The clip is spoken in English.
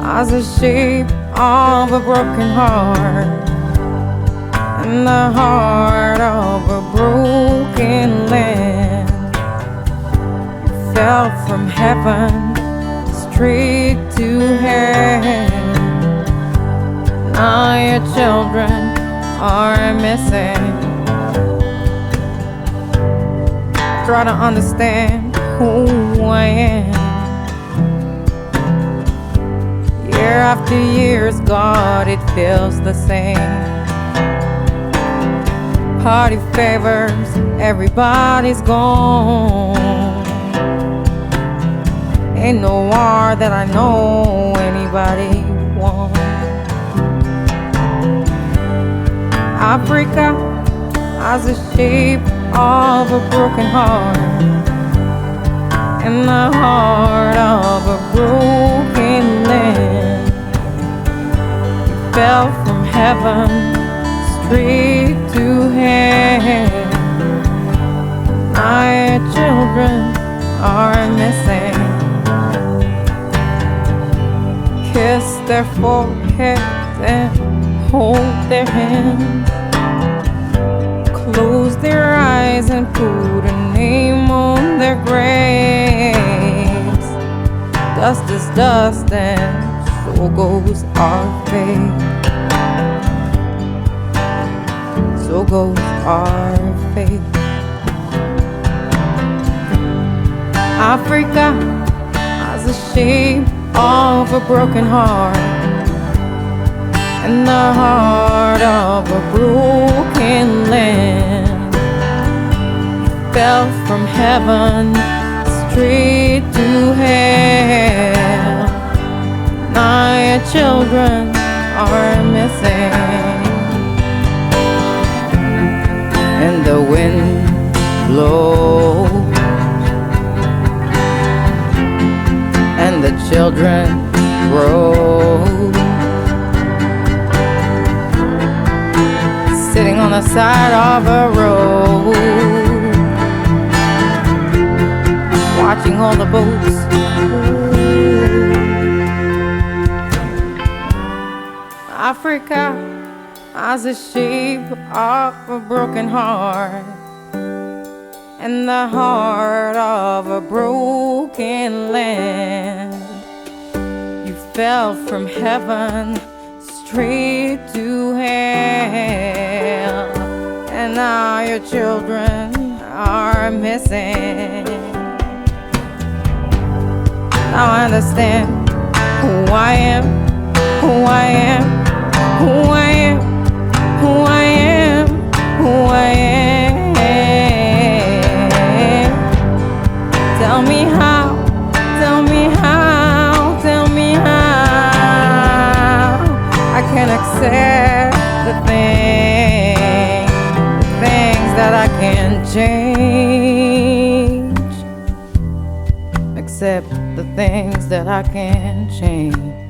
as the shape of a broken heart, in the heart of a broken land. You fell from heaven straight to hell. Now your children are missing. Try to understand who I am. Year after years, God, it feels the same. Party favors, everybody's gone. Ain't no war that I know anybody won. Africa has the shape of a broken heart, in the heart of a broken land. You fell from heaven straight to hell. Now your children are missing. Kiss their foreheads and hold their hands. Close their eyes and put a name on their graves. Dust is dust and so goes our fate. So goes our fate. Africa has the shape of a broken heart, in the heart of a broken land. You fell from heaven straight to hell. Now your children are missing. And the wind blows, and the children grow, sitting on the side of a road, watching all the boats. Africa has the shape of a broken heart, in the heart of a broken land. You fell from heaven straight to hell, and now your children are missing. Now I understand who I am, who I am, who I am, who I am, who I am. Tell me how, tell me how, tell me how I can accept the things that I can change. Accept the things that I can change.